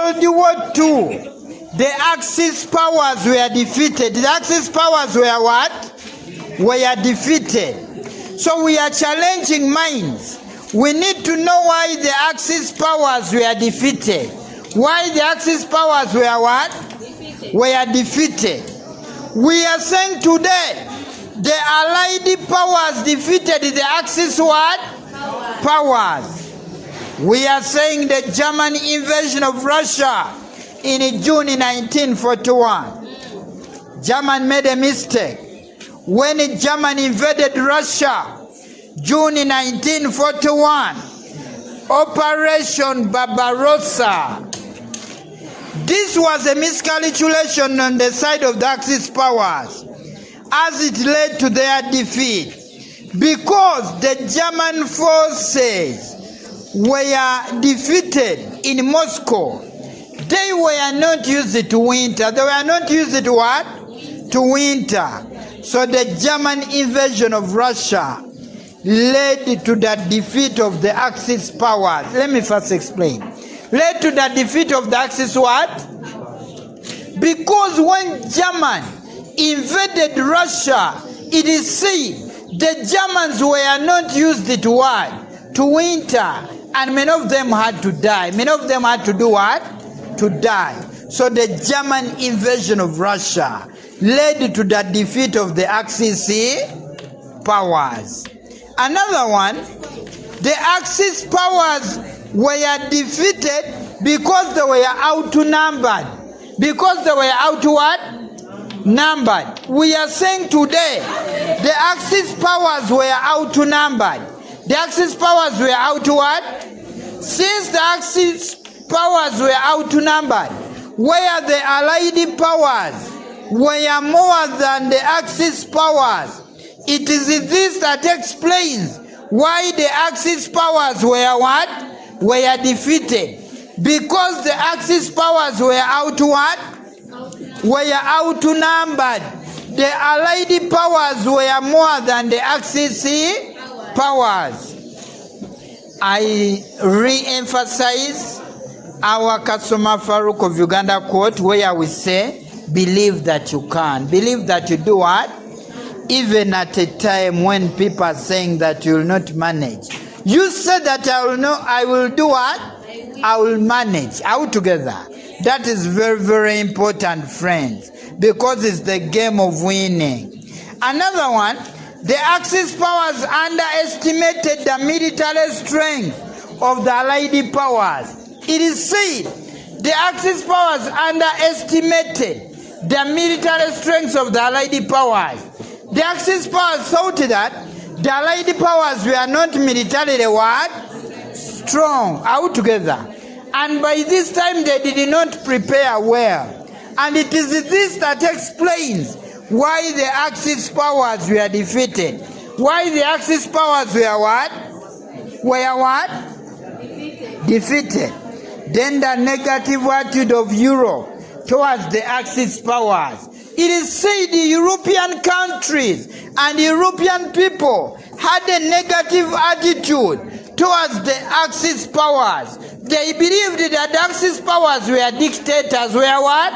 World War II, the Axis powers were defeated. The Axis powers were what? Were defeated. So we are challenging minds. We need to know why the Axis powers were defeated. Why the Axis powers were what? Defeated. Were defeated. We are saying today, the Allied powers defeated the Axis what? Powers. We are saying the German invasion of Russia in June 1941. German made a mistake. When Germany invaded Russia, June 1941, Operation Barbarossa. This was a miscalculation on the side of the Axis powers, as it led to their defeat, because the German forces were defeated in Moscow. They were not used to winter. They were not used to what? To winter. So the German invasion of Russia led to the defeat of the Axis powers. Let me first explain. Led to the defeat of the Axis what? Because when German invaded Russia, it is said the Germans were not used to what? To winter. And many of them had to die. Many of them had to do what? To die. So the German invasion of Russia led to the defeat of the Axis powers. Another one, the Axis powers were defeated because they were outnumbered. Because they were outnumbered. We are saying today, the Axis powers were outnumbered. The Axis powers were outnumbered. Since the Axis powers were outnumbered, where the Allied powers were more than the Axis powers, it is this that explains why the Axis powers were what? Were defeated. Because the Axis powers were were outnumbered. The Allied powers were more than the Axis powers. I re-emphasize our Kasoma Farouk of Uganda quote, where we say, believe that you can. Believe that you do what? Even at a time when people are saying that you will not manage. You said that I will do what? I will manage. Altogether. That is very, very important, friends, because it's the game of winning. Another one, the Axis powers underestimated the military strength of the Allied powers. It is said the Axis powers underestimated the military strength of the Allied powers. The Axis powers thought that the Allied powers were not militarily what? Strong altogether. And by this time they did not prepare well. And it is this that explains why the Axis powers were defeated. Why the Axis powers were what? Were what? Defeated. Then the negative attitude of Europe towards the Axis powers. It is said the European countries and European people had a negative attitude towards the Axis powers. They believed that the Axis powers were dictators. Were what?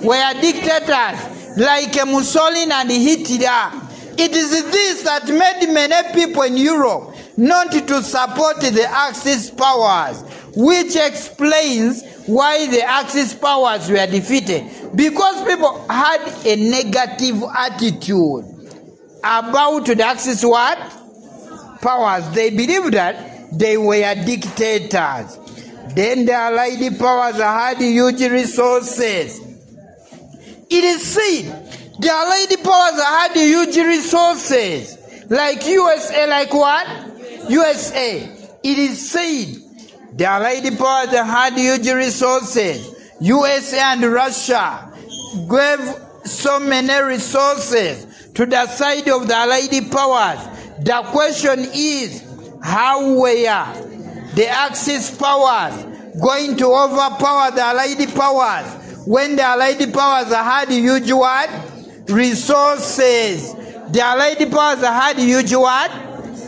Were dictators. Like Mussolini and Hitler. It is this that made many people in Europe not to support the Axis powers, which explains why the Axis powers were defeated. Because people had a negative attitude about the Axis what? Powers. They believed that they were dictators. Then the Allied powers had huge resources. It is said the Allied powers had huge resources. Like USA, like what? USA. It is said the Allied powers had huge resources. USA and Russia gave so many resources to the side of the Allied powers. The question is, how were the Axis powers going to overpower the Allied powers when the Allied powers had huge what? Resources. The Allied powers had huge what?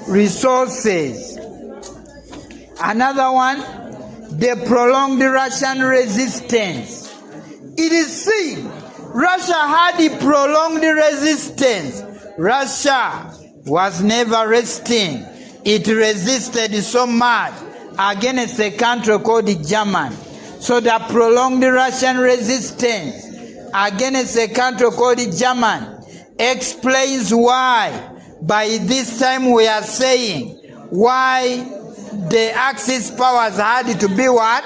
Resources. Another one, the prolonged Russian resistance. It is seen Russia had a prolonged resistance. Russia was never resting. It resisted so much against a country called Germany. So the prolonged Russian resistance against a country called Germany explains why by this time we are saying why the Axis powers had to be what?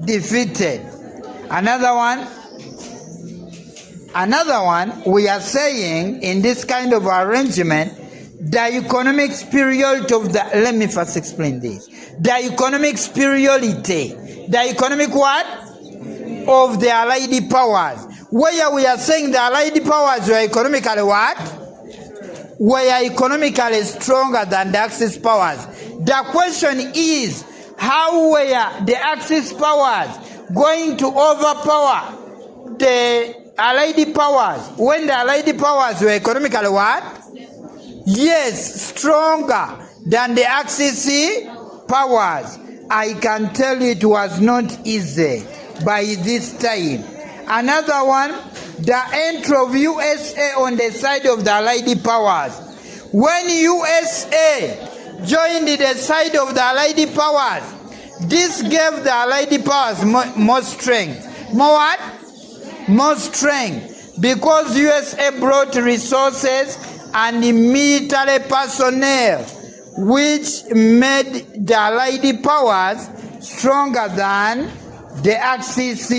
Defeated. Another one, we are saying in this kind of arrangement, the economic superiority of the, let me first explain this. The economic superiority, the economic what? Of the Allied powers. Where we are saying the Allied powers were economically what? Were economically stronger than the Axis powers. The question is, how were the Axis powers going to overpower the Allied powers when the Allied powers were economically what? Yes, stronger than the Axis powers. I can tell you it was not easy by this time. Another one, the entry of USA on the side of the Allied powers. When USA joined the side of the Allied powers, this gave the Allied powers more strength. More what? More strength. Because USA brought resources and military personnel, which made the Allied powers stronger than the Axis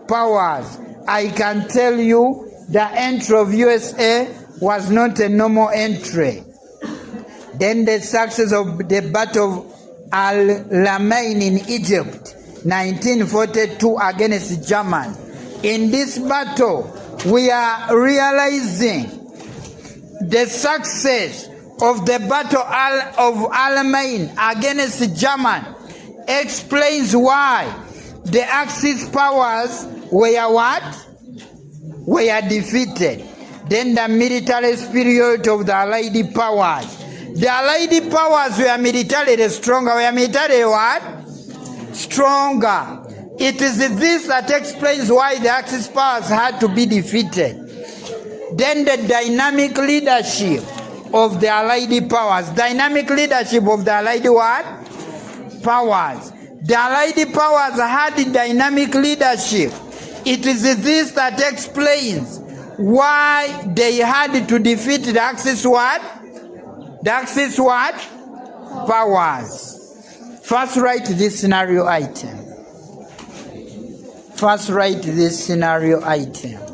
powers. I can tell you the entry of USA was not a normal entry. Then the success of the Battle of Al-Alamein in Egypt, 1942 against Germany. In this battle, we are realizing the success of the Battle of Alamein against Germany explains why the Axis powers were what? Were defeated. Then the military superiority of the Allied powers. The Allied powers were militarily stronger. Were militarily what? Stronger. It is this that explains why the Axis powers had to be defeated. Then the dynamic leadership of the Allied powers. Dynamic leadership of the Allied what? Powers. The Allied powers had dynamic leadership. It is this that explains why they had to defeat the Axis what? The Axis what? Powers. First write this scenario item. First write this scenario item.